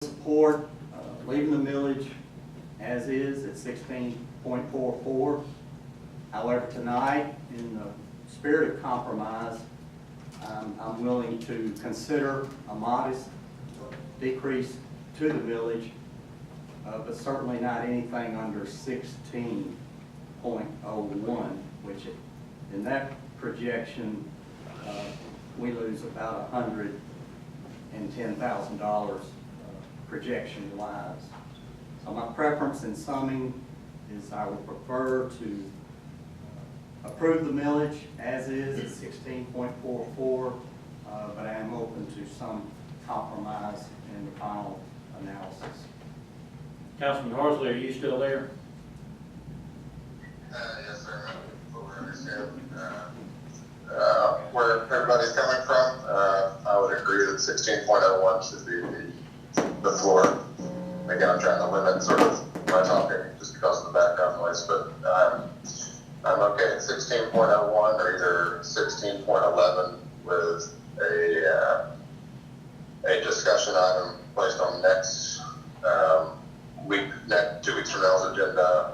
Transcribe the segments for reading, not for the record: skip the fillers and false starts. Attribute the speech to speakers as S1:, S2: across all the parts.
S1: Support leaving the millage as is at 16.44. However, tonight, in the spirit of compromise, I'm willing to consider a modest decrease to the millage, but certainly not anything under 16.01, which in that projection, we lose about $110,000 projection-wise. So my preference in summing is I would prefer to approve the millage as is at 16.44, but I am open to some compromise in the final analysis.
S2: Councilman Horsley, are you still there?
S3: Yes, sir. I fully understand where everybody's coming from. I would agree that 16.01 should be the floor. Again, I'm trying to limit sort of my talking just because of the background noise, but I'm okay at 16.01 or either 16.11 with a discussion item placed on next week, 2 weeks from now's agenda.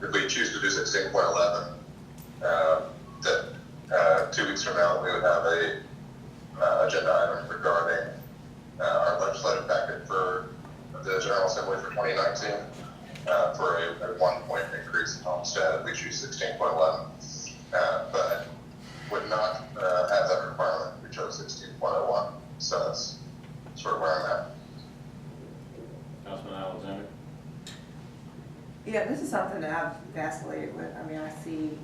S3: If we choose to do 16.11, that 2 weeks from now we would have a agenda item regarding our legislative packet for the General Assembly for 2019 for a 1-point increase in homestead if we choose 16.11, but would not have that requirement if we chose 16.01. So that's sort of where I'm at.
S2: Councilman Alexander?
S4: Yeah, this is something that I've vacillated with. I mean, I see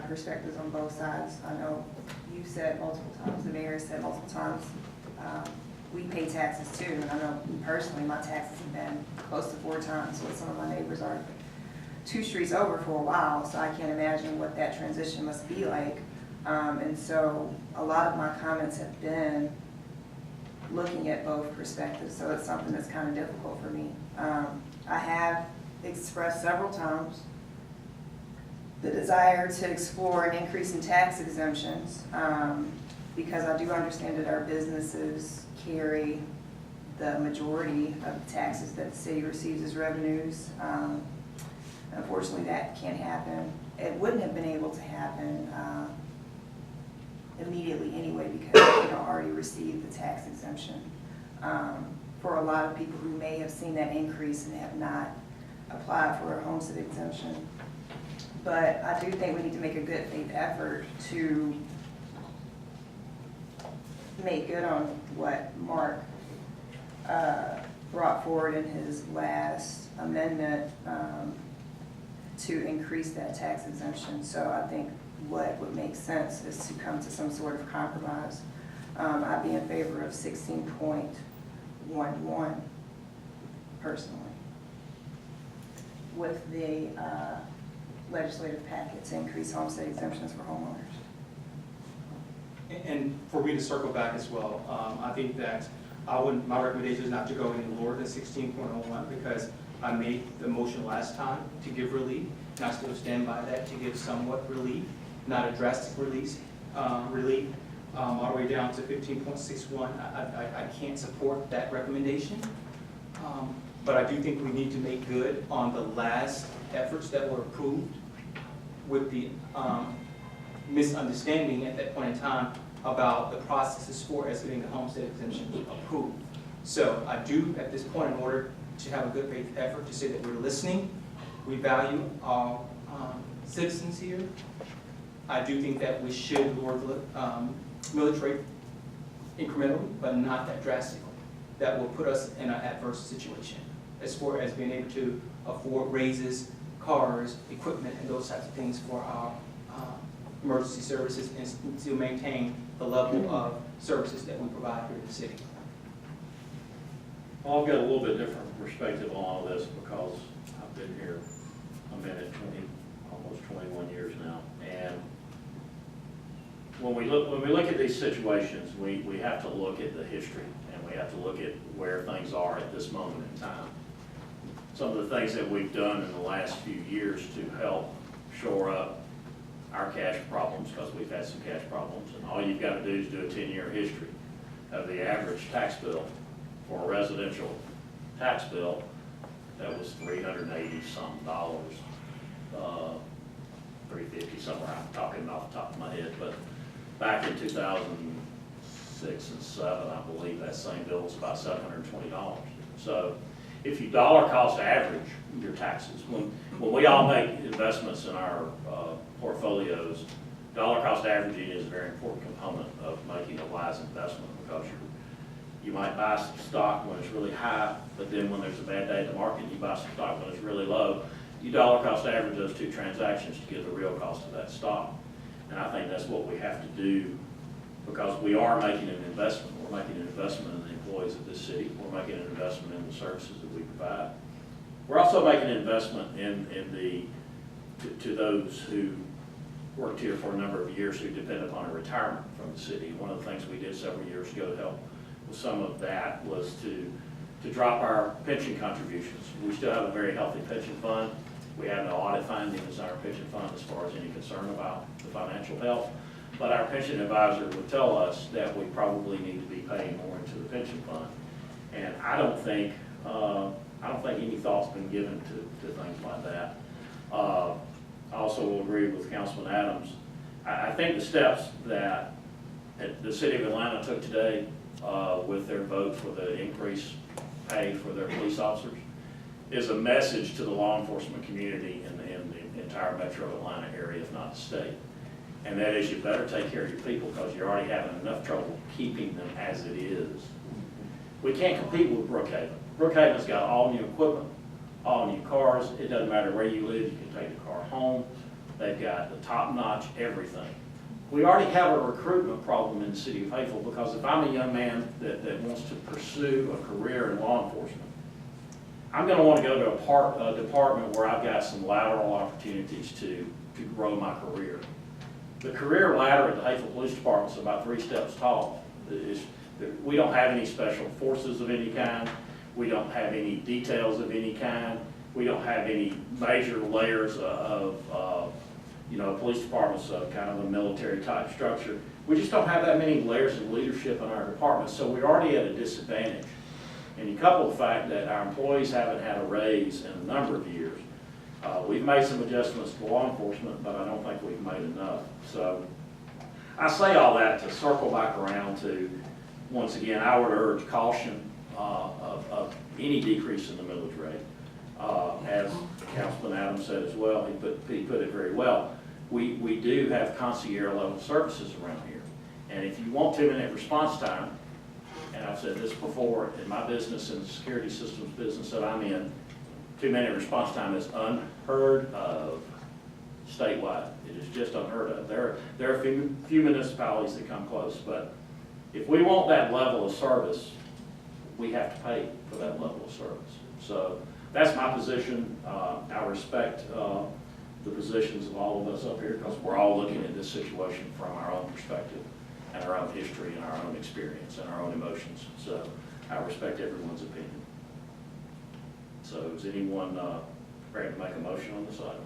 S4: perspectives on both sides. I know you've said multiple times, the mayor has said multiple times, we pay taxes too. And I know personally, my taxes have been close to 4 times what some of my neighbors are 2 streets over for a while. So I can't imagine what that transition must be like. And so a lot of my comments have been looking at both perspectives. So it's something that's kind of difficult for me. I have expressed several times the desire to explore an increase in tax exemptions because I do understand that our businesses carry the majority of the taxes that the city receives as revenues. Unfortunately, that can't happen. It wouldn't have been able to happen immediately anyway because we already received the tax exemption. For a lot of people who may have seen that increase and have not applied for a homestead exemption. But I do think we need to make a good faith effort to make good on what Mark brought forward in his last amendment to increase that tax exemption. So I think what would make sense is to come to some sort of compromise. I'd be in favor of 16.11 personally, with the legislative packet to increase homestead exemptions for homeowners.
S5: And for me to circle back as well, I think that my recommendation is not to go any lower than 16.01 because I made the motion last time to give relief, and I still stand by that to give somewhat relief, not a drastic relief, all the way down to 15.61. I can't support that recommendation, but I do think we need to make good on the last efforts that were approved with the misunderstanding at that point in time about the processes for us getting the homestead exemption approved. So I do, at this point, in order to have a good faith effort to say that we're listening, we value our citizens here, I do think that we should lower the millage rate incrementally, but not that drastically. That will put us in an adverse situation as far as being able to afford raises, cars, equipment, and those types of things for our emergency services and to maintain the level of services that we provide here in the city.
S2: Well, I've got a little bit different perspective on all of this because I've been here a minute, almost 21 years now. And when we look at these situations, we have to look at the history and we have to look at where things are at this moment in time. Some of the things that we've done in the last few years to help shore up our cash problems, because we've had some cash problems, and all you've got to do is do a 10-year history of the average tax bill for a residential tax bill that was $380-something, $350 somewhere, I'm talking off the top of my head, but back in 2006 and 7, I believe that same bill was about $720. So if you dollar cost average your taxes, when we all make investments in our portfolios, dollar cost averaging is a very important component of making a wise investment, because you might buy some stock when it's really high, but then when there's a bad day at the market, you buy some stock when it's really low. You dollar cost average those two transactions to get the real cost of that stock. And I think that's what we have to do, because we are making an investment. We're making an investment in the employees of this city. We're making an investment in the services that we provide. We're also making an investment to those who worked here for a number of years who depend upon a retirement from the city. One of the things we did several years ago to help with some of that was to drop our pension contributions. We still have a very healthy pension fund. We have no audit findings in our pension fund as far as any concern about the financial health. But our pension advisor would tell us that we probably need to be paying more into the pension fund. And I don't think any thought's been given to things like that. I also will agree with Councilman Adams. I think the steps that the city of Atlanta took today with their vote for the increased pay for their police officers is a message to the law enforcement community in the entire metro Atlanta area, if not the state. And that is, you better take care of your people, because you're already having enough trouble keeping them as it is. We can't compete with Brookhaven. Brookhaven's got all new equipment, all new cars. It doesn't matter where you live, you can take the car home. They've got the top-notch everything. We already have a recruitment problem in the city of Hayesville, because if I'm a young man that wants to pursue a career in law enforcement, I'm going to want to go to a department where I've got some lateral opportunities to grow my career. The career ladder at the Hayesville Police Department is about 3 steps tall. We don't have any special forces of any kind. We don't have any details of any kind. We don't have any major layers of police departments, kind of a military type structure. We just don't have that many layers of leadership in our department, so we're already at a disadvantage. And you couple the fact that our employees haven't had a raise in a number of years. We've made some adjustments to law enforcement, but I don't think we've made enough. So I say all that to circle back around to, once again, I would urge caution of any decrease in the millage rate. As Councilman Adams said as well, he put it very well. We do have concierge level services around here. And if you want 2-minute response time, and I've said this before, in my business, in the security systems business that I'm in, 2-minute response time is unheard of statewide. It is just unheard of. There are a few municipalities that come close, but if we want that level of service, we have to pay for that level of service. So that's my position. I respect the positions of all of us up here, because we're all looking at this situation from our own perspective and our own history and our own experience and our own emotions. So I respect everyone's opinion. So is anyone ready to make a motion on this item?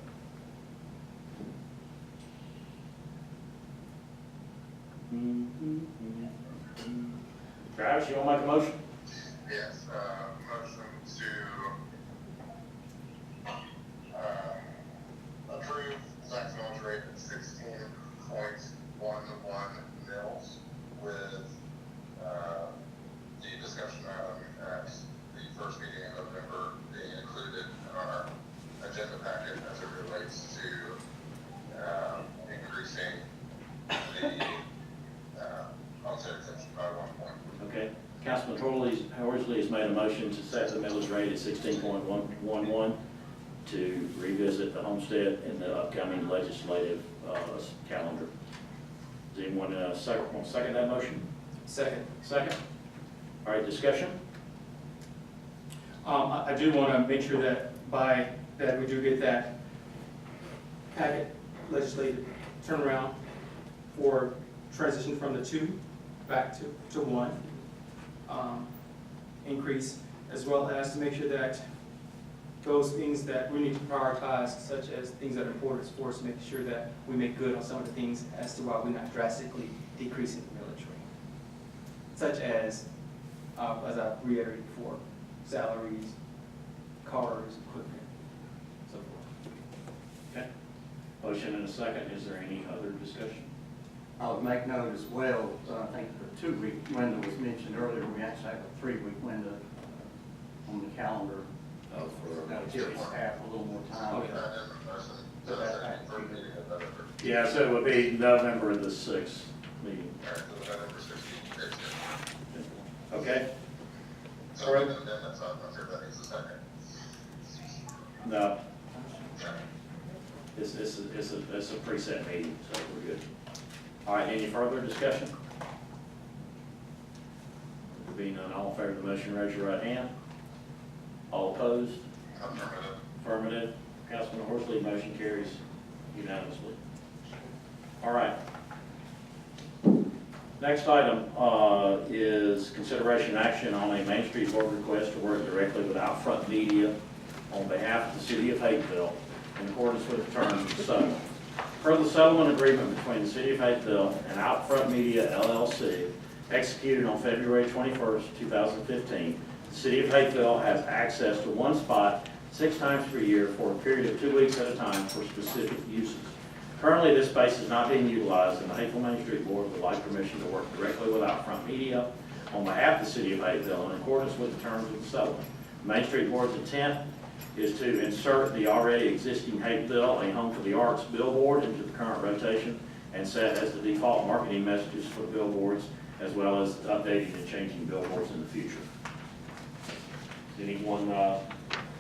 S2: Travis, you want to make a motion?
S3: Yes, motion to approve tax millage rate at 16.11 mils with the discussion item at the first meeting in November being included in our agenda packet as it relates to increasing the homestead exemption by 1 point.
S2: Okay. Councilman Horsley has made a motion to set the millage rate at 16.11 to revisit the homestead in the upcoming legislative calendar. Does anyone want to second that motion?
S5: Second.
S2: Second. All right, discussion?
S5: I do want to make sure that we do get that packet legislative turnaround for transition from the 2 back to 1 increase, as well as to make sure that those things that we need to prioritize, such as things that are important for us, making sure that we make good on some of the things as to why we're not drastically decreasing the millage rate. Such as I've reiterated before, salaries, cars, equipment, so forth.
S2: Okay. Motion and a second. Is there any other discussion?
S1: I would make note as well, I think the 2-week window was mentioned earlier, we actually have a 3-week window on the calendar.
S2: Oh,
S1: That would give staff a little more time.
S5: Okay.
S2: Yeah, so it would be November the 6th meeting. Okay?
S3: So we can amend that, so I'm not sure if that needs a second.
S2: No. It's a preset meeting, so we're good. All right, any further discussion? There being none, all in favor of the motion, raise your right hand. All opposed?
S3: Affirmative.
S2: Affirmative. Councilman Horsley, motion carries unanimously. All right. Next item is consideration action on a Main Street Board request to work directly with Outfront Media on behalf of the city of Hapeville in accordance with the terms of the settlement. Per the settlement agreement between the city of Hapeville and Outfront Media LLC, executed on February 21st, 2015, the city of Hapeville has access to one spot 6 times per year for a period of 2 weeks at a time for specific uses. Currently, this space is not being utilized, and the Hapeville Main Street Board would like permission to work directly with Outfront Media on behalf of the city of Hapeville in accordance with the terms of the settlement. The Main Street Board's intent is to insert the already existing Hapeville, a Home for the Arts billboard into the current rotation and set as the default marketing messages for billboards, as well as updating and changing billboards in the future. Anyone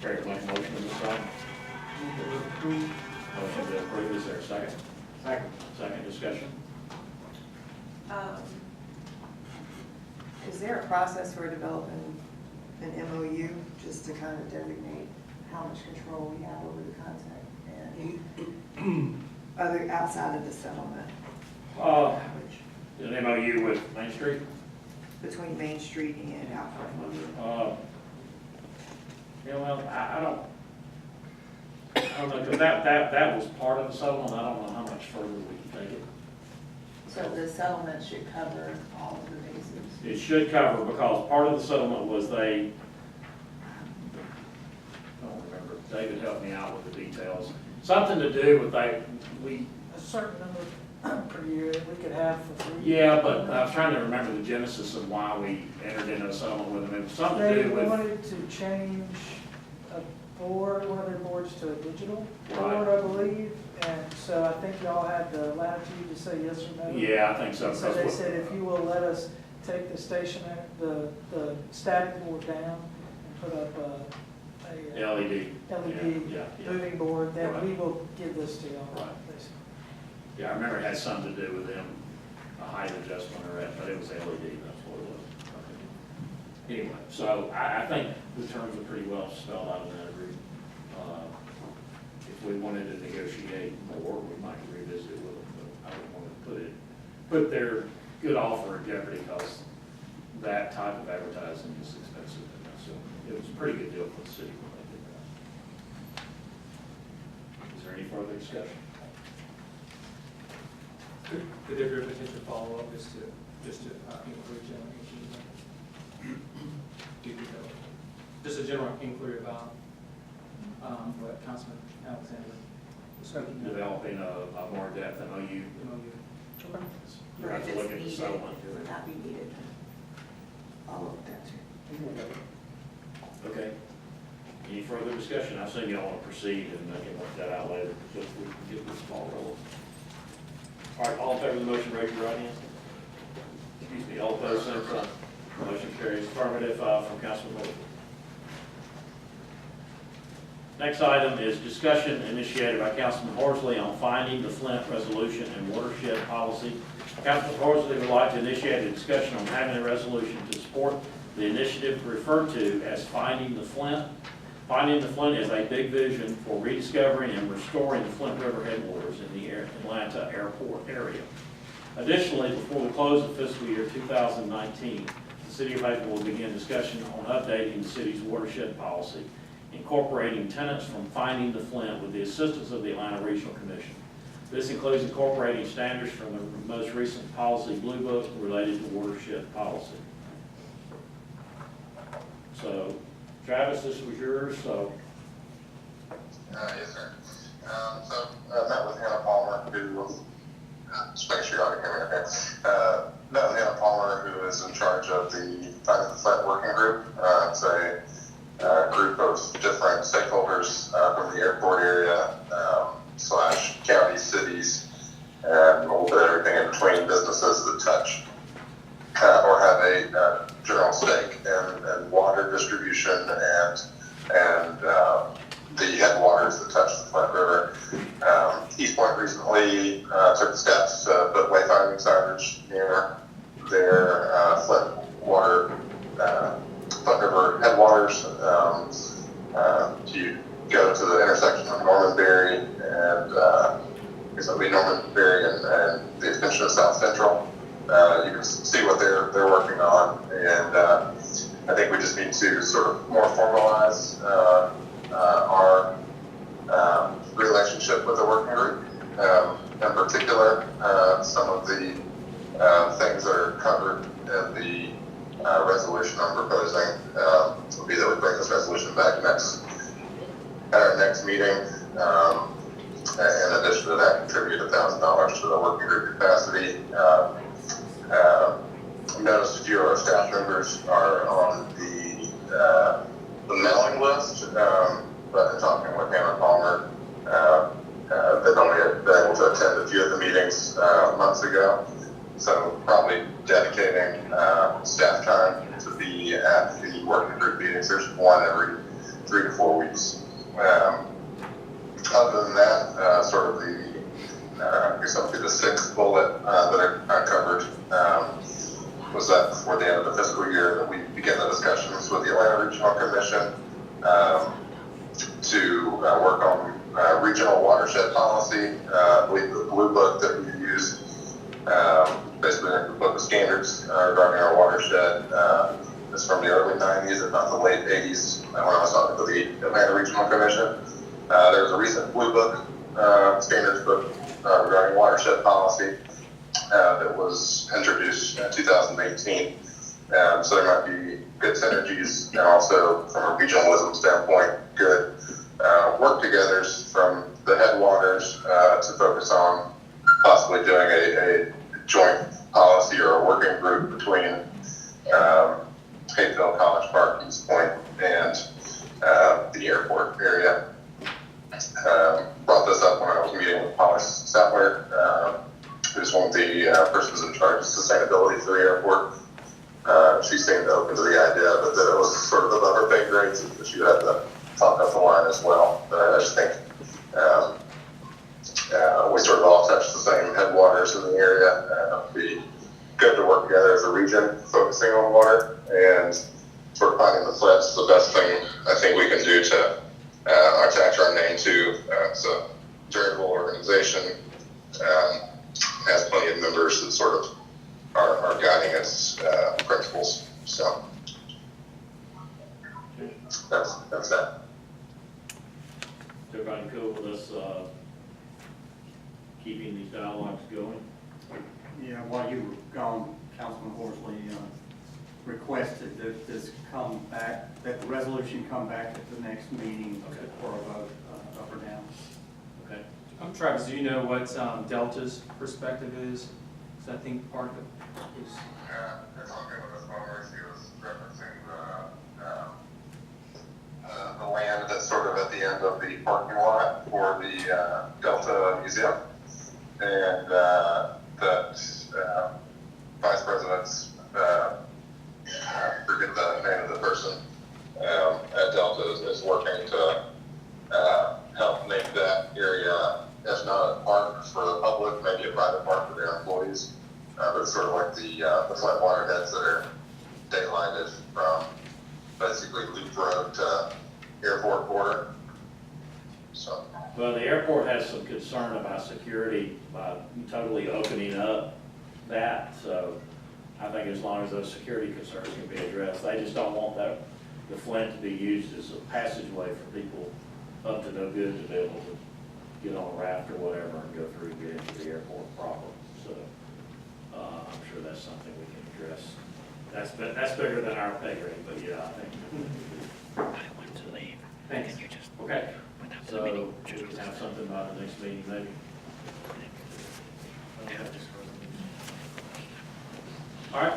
S2: care to make a motion on this item? Motion to approve, is there a second?
S1: Second.
S2: Second discussion?
S4: Is there a process for developing an MOU, just to kind of designate how much control we have over the content and other, outside of the settlement?
S2: An MOU with Main Street?
S4: Between Main Street and Outfront Media?
S2: Yeah, well, I don't know, because that was part of the settlement, I don't know how much further we can take it.
S4: So the settlement should cover all of the bases?
S2: It should cover, because part of the settlement was I don't remember, David helped me out with the details. Something to do with a
S6: certain number per year that we could have for free.
S2: yeah, but I was trying to remember the genesis of why we entered into a settlement with them. It was something to
S6: They
S2: do with,
S6: wanted to change a board, one of their boards to a digital
S2: Right.
S6: board, I believe. And so I think y'all had the latitude to say yes or no.
S2: yeah, I think so.
S6: So they said, if you will let us take the stationary, the static board down and put up a
S2: LED.
S6: LED
S2: Yeah, yeah.
S6: moving board, then
S2: Right.
S6: we will give this to y'all.
S2: Right.
S6: basically.
S2: Yeah, I remember it had something to do with them, a height adjustment or that, but it was LED, that's what it was. Anyway, so I think the terms are pretty well spelled out in that agreement. If we wanted to negotiate more, we might revisit it with them, but I wouldn't want to put their good offer in jeopardy because that type of advertising is expensive. So it was a pretty good deal for the city when they did that. Is there any further discussion?
S5: Could there be a potential follow-up just to inquiry general? Just a general inquiry about what Councilman Alexander was speaking of.
S2: Developing a more in-depth MOU.
S5: MOU.
S2: You have to look at the settlement.
S4: It would not be needed. Follow up that too.
S2: Okay. Any further discussion? I assume y'all want to proceed and I can work that out later, so we can get this ball rolling. All right, all in favor of the motion, raise your right hand. Excuse me, all opposed, same sign. Motion carries. Affirmative from Councilman Horsley. Next item is discussion initiated by Councilman Horsley on finding the Flint resolution and watershed policy. Councilman Horsley would like to initiate a discussion on having a resolution to support the initiative referred to as Finding the Flint. Finding the Flint is a big vision for rediscovering and restoring the Flint River headwaters in the Atlanta airport area. Additionally, before the close of fiscal year 2019, the City of Hapeville will begin discussion on updating the city's watershed policy, incorporating tenants from Finding the Flint with the assistance of the Atlanta Regional Commission. This includes incorporating standards from the most recent policy blue book related to watershed policy. So, Travis, this was yours, so.
S3: Yes, sir. So I met with Hannah Palmer, who, just make sure y'all can hear me okay. Met with Hannah Palmer, who is in charge of the Finding the Flint Working Group. It's a group of different stakeholders from the airport area, / county, cities, and a little bit of everything in between, businesses that touch or have a general stake in water distribution and the headwaters that touch the Flint River. East Point recently took the steps to put wayfinding signage near their Flint River headwaters. You go to the intersection of Normanberry and it's going to be Normanberry and the extension of South Central. You can see what they're working on, and I think we just need to sort of more formalize our relationship with the working group. In particular, some of the things that are covered in the resolution I'm proposing would be that we bring this resolution back at our next meeting. In addition to that, contribute $1,000 to the working group capacity. Noticed a few of our staff members are on the mailing list, but in talking with Hannah Palmer, they've only been able to attend a few of the meetings months ago. So probably dedicating staff time to be at the working group meetings. There's one every 3 to 4 weeks. Other than that, sort of I guess up to the sixth bullet that I covered was that before the end of the fiscal year that we begin the discussions with the Atlanta Regional Commission to work on regional watershed policy. I believe the blue book that we use, basically a book of standards regarding our watershed, is from the early 90s, if not the late 80s, when I was talking to the Atlanta Regional Commission. There was a recent blue book, standards book regarding watershed policy that was introduced in 2018. So there might be good synergies and also from a regionalism standpoint, good work togethers from the headwaters to focus on possibly doing a joint policy or a working group between Hayfield, College Park, East Point, and the airport area. Brought this up when I was meeting with Polly Sattler, who's one of the persons in charge of sustainability for the airport. She seemed open to the idea, but that it was sort of above her pay grade, so she had to talk up the line as well. But I just think we sort of all touch the same headwaters in the area. It'd be good to work together as a region, focusing on water, and sort of finding the Flint's the best thing I think we can do to attach our name to. It's a charitable organization, has plenty of members that sort of are guiding its principles. So that's that.
S2: Is everybody cool with us keeping these dialogues going?
S1: Yeah, while you were gone, Councilman Horsley requested that this come back, that the resolution come back at the next meeting for a vote, up or down.
S2: Okay.
S5: Travis, do you know what Delta's perspective is? I think part of it is.
S3: It's on good with this one where she was referencing the land that's sort of at the end of the parking lot for the Delta Museum, and that Vice President's, I forget the name of the person at Delta is working to help make that area, if not a park for the public, maybe a private park for their employees. But it's sort of like the Flint waterheads that are daylighted from basically Loop Road to Airport Border. So.
S2: Well, the airport has some concern about security by totally opening up that, so I think as long as those security concerns can be addressed, they just don't want the Flint to be used as a passageway for people up to no good to be able to get on a raft or whatever and go through and get into the airport proper. So I'm sure that's something we can address That's bigger than our pay grade, but yeah, I think. Thanks. Okay, so we can have something by the next meeting, maybe. All right.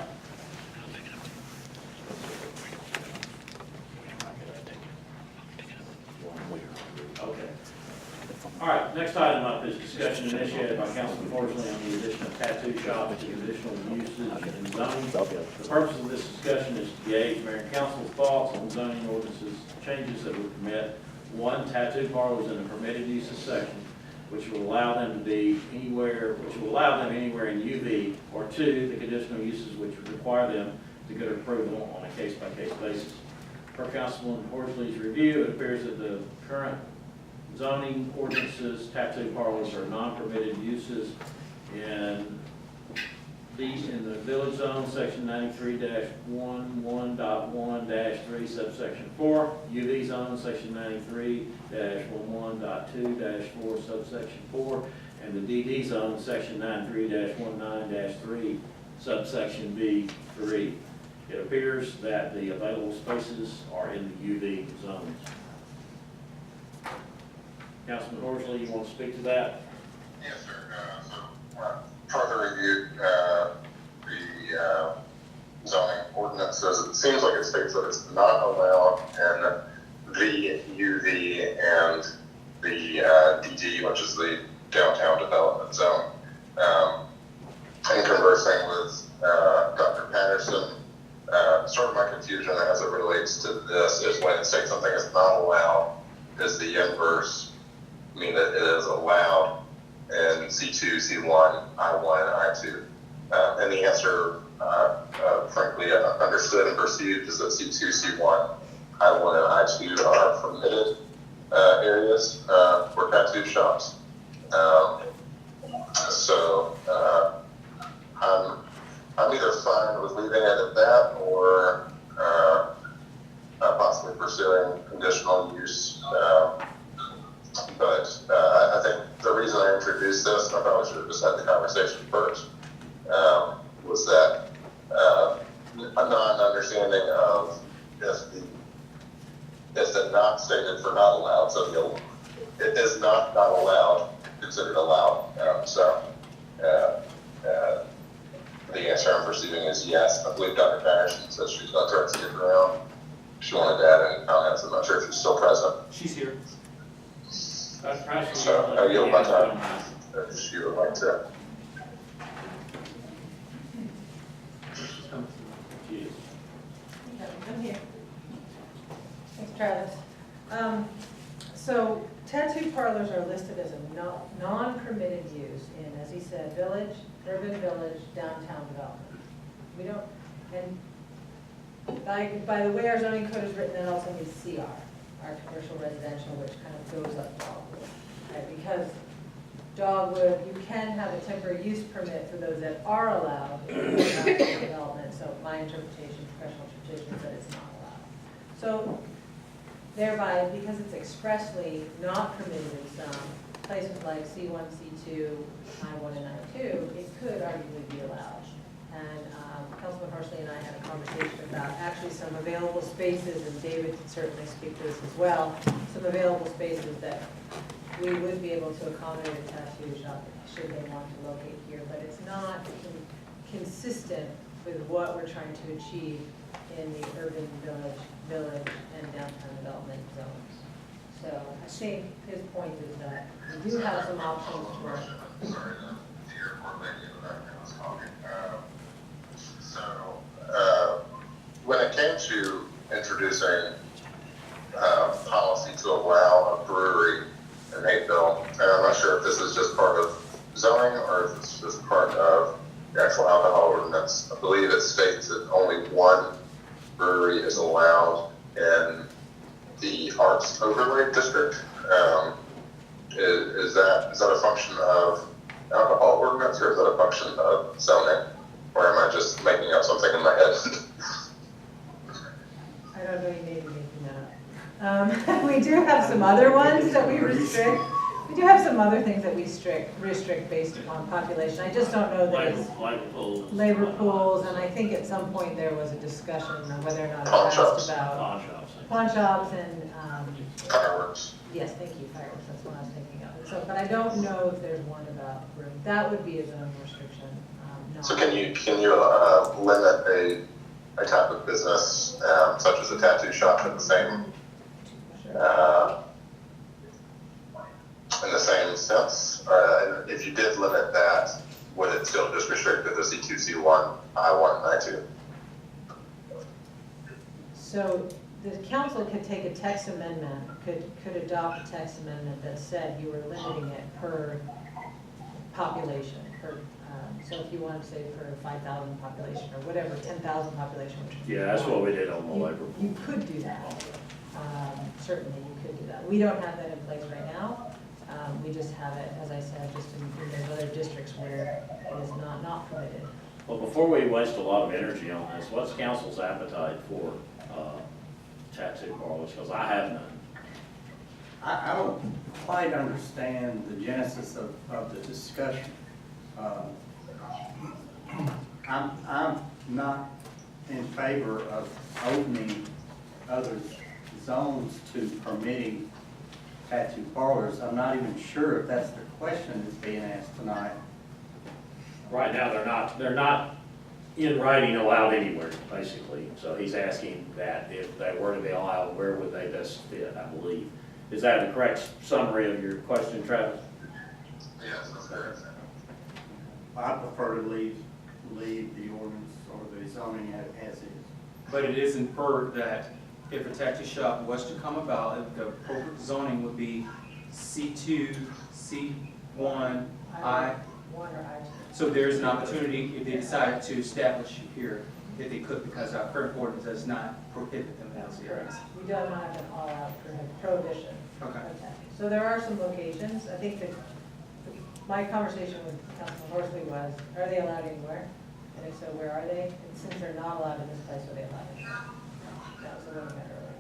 S2: Okay. All right, next item up is discussion initiated by Councilman Horsley on the addition of tattoo shops to conditional uses in zoning. The purpose of this discussion is to gauge Mayor and Council's thoughts on zoning ordinances changes that would permit, one, tattoo parlors in the permitted uses section, which will allow them to be anywhere, anywhere in UV, or two, the conditional uses which would require them to get approval on a case-by-case basis. Per Councilman Horsley's review, it appears that the current zoning ordinances, tattoo parlors are non-permitted uses in the village zone, section 93-11.1-3, subsection 4, UV zone, section 93-11.2-4, subsection 4, and the DD zone, section 93-19-3, subsection B3. It appears that the available spaces are in the UV zones. Councilman Horsley, you want to speak to that?
S3: Yes, sir. Further reviewed the zoning ordinances. It seems like it states that it's not allowed in the UV and the DD, which is the downtown development zone. In conversing with Dr. Patterson, sort of my confusion as it relates to this is when it states something is not allowed, is the inverse mean that it is allowed in C2, C1, I1, I2? And the answer, frankly, understood and perceived is that C2, C1, I1, and I2 are permitted areas for tattoo shops. So I'm either fine with leaving it at that or possibly pursuing conditional use. But I think the reason I introduced this, and I probably should have just had the conversation first, was that a non-understanding of if the not stated for not allowed, so it is not allowed, considered allowed. The answer I'm perceiving is yes. I believe Dr. Patterson said she's going to try to stick around. She wanted to add any comments. I'm not sure if she's still present.
S5: She's here.
S3: So I yield my time if she would like to.
S7: I'm here. Thanks, Travis. So tattoo parlors are listed as a non-permitted use in, as he said, village, urban village, downtown development. We don't, and by the way our zoning code is written, that also means CR, our commercial residential, which kind of goes up dogwood, right? Because dogwood, you can have a temporary use permit for those that are allowed in downtown development. So my interpretation, professional interpretation, is that it's not allowed. So thereby, because it's expressly not permitted in some places like C1, C2, I1, and I2, it could arguably be allowed. And Councilman Horsley and I had a conversation about actually some available spaces, and David can certainly speak to this as well, some available spaces that we would be able to accommodate a tattoo shop should they want to locate here, but it's not consistent with what we're trying to achieve in the urban village and downtown development zones. So I think his point is that we do have some options for.
S3: Sorry, the airport lady in the background was talking. When it came to introducing policy to allow a brewery in Hapeville, and I'm not sure if this is just part of zoning or if it's just part of the actual alcohol ordinance. I believe it states that only one brewery is allowed in the arts overlay district. Is that a function of alcohol ordinance, or is that a function of zoning? Or am I just making up something in my head?
S7: I don't know, you may be making that up. We do have some other ones that we restrict We do have some other things that we restrict based upon population. I just don't know that it's
S2: Labor pools.
S7: labor pools, and I think at some point there was a discussion of whether or not it
S3: Pawn
S7: was
S3: shops.
S7: asked about
S2: Pawn shops.
S7: pawn shops and,
S3: Fireworks.
S7: yes, thank you, fireworks, that's what I was thinking of. So, but I don't know if there's one about room. That would be a zone restriction, not.
S3: So can you limit a type of business, such as a tattoo shop in the same, in the same sense? If you did limit that, would it still just restrict it to C2, C1, I1, and I2?
S7: So the council could take a text amendment, could adopt a text amendment that said you were limiting it per population, so if you wanted to say per 5,000 population or whatever, 10,000 population, which.
S2: Yeah, that's what we did on the labor pool.
S7: You could do that. Certainly you could do that. We don't have that in place right now. We just have it, as I said, just in there's other districts where it is not permitted.
S2: Well, before we waste a lot of energy on this, what's council's appetite for tattoo parlors? Because I have none.
S1: I don't quite understand the genesis of the discussion. I'm not in favor of opening other zones to permitting tattoo parlors. I'm not even sure if that's the question that's being asked tonight.
S2: Right now, they're not in writing allowed anywhere, basically. So he's asking that if they were to be allowed, where would they best fit, I believe. Is that the correct summary of your question, Travis?
S3: Yes, that's correct.
S1: I prefer to leave the ordinance or the zoning as is.
S5: But it is inferred that if a tattoo shop was to come about, the appropriate zoning would be C2, C1, I.
S7: One or I.
S5: So there's an opportunity if they decide to establish here, that they could, because our current ordinance does not prohibit them in those areas.
S7: We don't have an all-out prohibition.
S5: Okay.
S7: So there are some locations, I think that my conversation with Councilman Horsley was, are they allowed anywhere? And if so, where are they? And since they're not allowed in this place, are they allowed anywhere? That was a little bit earlier.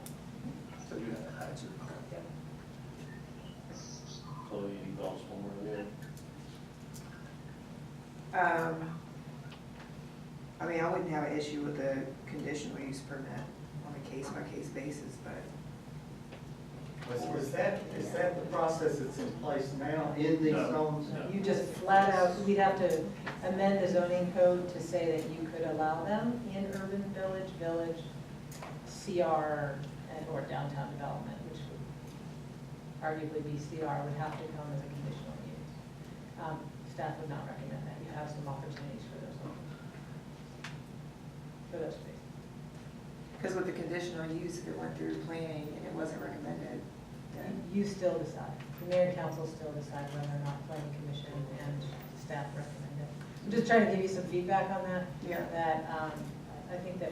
S5: So you have that attitude. Okay.
S7: Yep.
S2: Chloe, any thoughts one way or the other?
S4: I mean, I wouldn't have an issue with a conditional use permit on a case-by-case basis, but
S1: Is that the process that's in place now in these
S2: No.
S1: zones?
S2: No.
S7: You just flat out, we'd have to amend the zoning code to say that you could allow them in urban village, CR, or downtown development, which would arguably be CR, would have to come as a conditional use. Staff would not recommend that. You have some opportunities for those spaces.
S4: because with the conditional use, if it went through planning and it wasn't recommended, then
S7: You still decide. The mayor and council still decide whether or not planning commission and staff recommend it. I'm just trying to give you some feedback on that.
S4: Yeah.
S7: That, I think that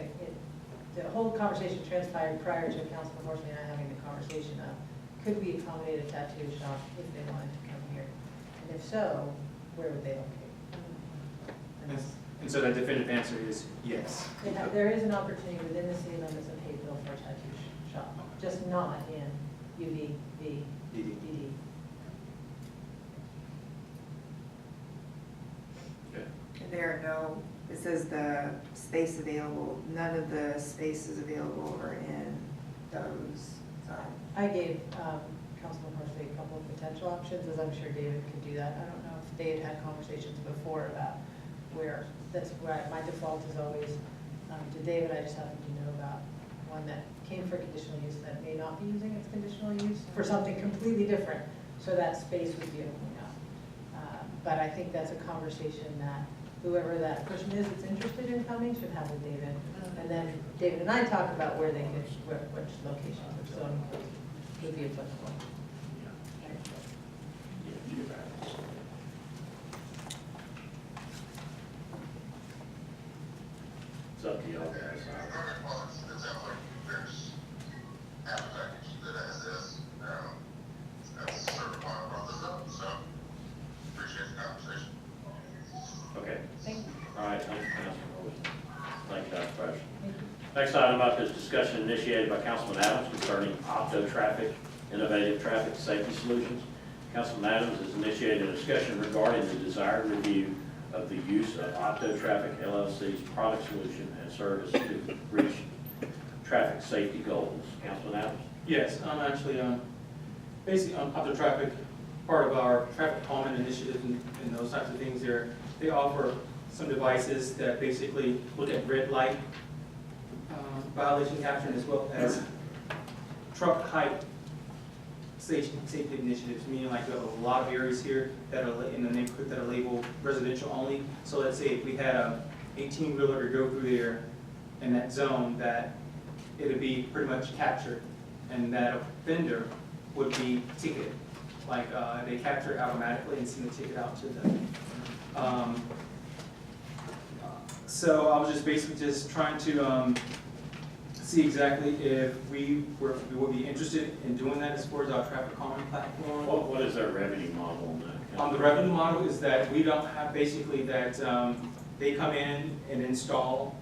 S7: the whole conversation transpired prior to Councilman Horsley and I having the conversation of, could we accommodate a tattoo shop if they wanted to come here? And if so, where would they locate? And
S5: And so the definitive answer is yes.
S7: there is an opportunity within the city limits of Hayesville for a tattoo shop, just not in UV, V,
S5: DD.
S7: DD.
S2: Okay.
S4: and there are no, it says the space available, none of the spaces available are in those zones.
S7: I gave Councilman Horsley a couple of potential options, as I'm sure David could do that. I don't know if they had conversations before about where, that's where my default is always, to David, I just happen to know about one that came for conditional use that may not be using its conditional use for something completely different, so that space would be opening up. But I think that's a conversation that whoever that person is that's interested in coming should have with David. And then David and I talk about where they could, which locations, which zoning codes would be applicable.
S2: It's up to y'all guys.
S3: It sounds like there's appetite to keep it as is. That's sort of why I brought this up, so appreciate the conversation.
S2: Okay.
S7: Thank you.
S2: All right, thank you, Councilman Horsley. Thank you, Dr. Fraser.
S7: Thank you.
S2: Next item up is discussion initiated by Councilman Adams concerning Opto Traffic, innovative traffic safety solutions. Councilman Adams has initiated a discussion regarding the desired review of the use of Opto Traffic LLC's product solution and service to reach traffic safety goals. Councilman Adams?
S5: Yes, I'm actually, basically on Opto Traffic, part of our traffic calming initiative and those types of things there. They offer some devices that basically look at red light violation capture as well as truck height safety initiatives, meaning like we have a lot of areas here that are in the neighborhood that are labeled residential only. So let's say if we had a 18-wheeler to go through there in that zone, that it would be pretty much captured, and that offender would be ticketed. Like they capture it automatically and send the ticket out to them. So I was just basically just trying to see exactly if we would be interested in doing that as far as our traffic calming platform.
S2: What is their revenue model on that?
S5: The revenue model is that we don't have basically that they come in and install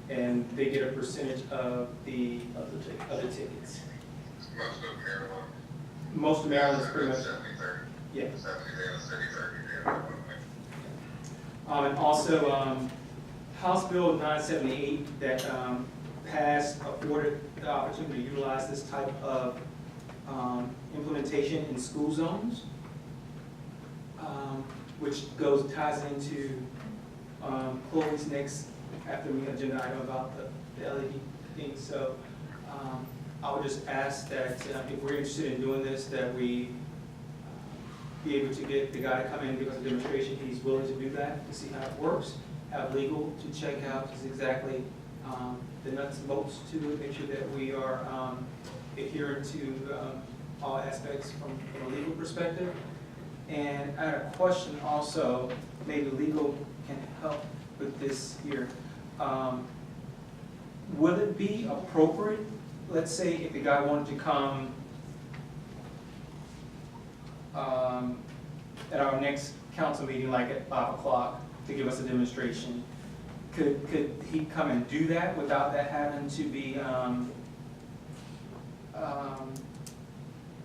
S5: and they get a percentage of the tickets.
S3: Most of Maryland.
S5: Most of Maryland is pretty much,
S3: 70-30.
S5: yeah.
S3: 70 in the city, 30 in the
S5: And also, House Bill 978 that passed afforded the opportunity to utilize this type of implementation in school zones, which ties into Chloe's next after me agenda item about the LED thing. So I would just ask that if we're interested in doing this, that we be able to get the guy to come in and give us a demonstration. He's willing to do that, to see how it works, have legal to check out just exactly the nuts and bolts to it, make sure that we are adherent to all aspects from a legal perspective. And I had a question also, maybe legal can help with this here. Will it be appropriate, let's say if the guy wanted to come at our next council meeting, like at 5 o'clock, to give us a demonstration, could he come and do that without that having to be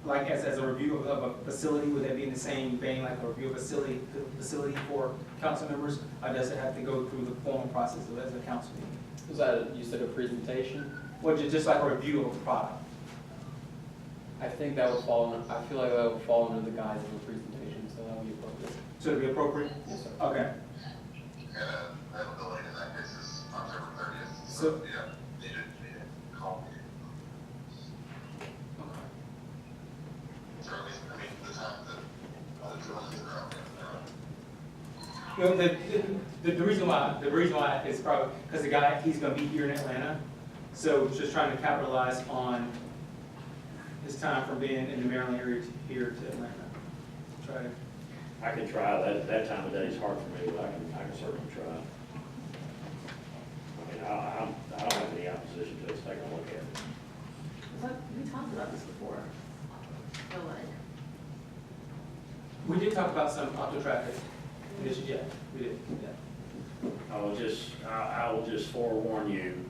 S5: like as a review of a facility? Would that be in the same vein, like a review of facility for council members? Or does it have to go through the formal process as a council meeting?
S8: Was that, you said a presentation?
S5: Or just like a review of a product?
S8: I think that would fall, I feel like that would fall under the guise of a presentation, so that would be appropriate.
S5: So it'd be appropriate?
S8: Yes, sir.
S5: Okay.
S3: And availability in that case is October 30th.
S5: So-
S3: Yeah, need to call me.
S5: Okay.
S3: Or at least, I mean, the time that other drawings are out there.
S5: Well, the reason why is probably because the guy, he's gonna be here in Atlanta, so just trying to capitalize on his time from being in the Maryland area to here to Atlanta. Try to,
S2: I can try, that time of day is hard for me, but I can certainly try. I mean, I don't have any opposition to us taking a look at it.
S4: We talked about this before. Oh, like.
S5: we did talk about some auto traffic initiatives, yeah, we did, yeah.
S2: I will just forewarn you,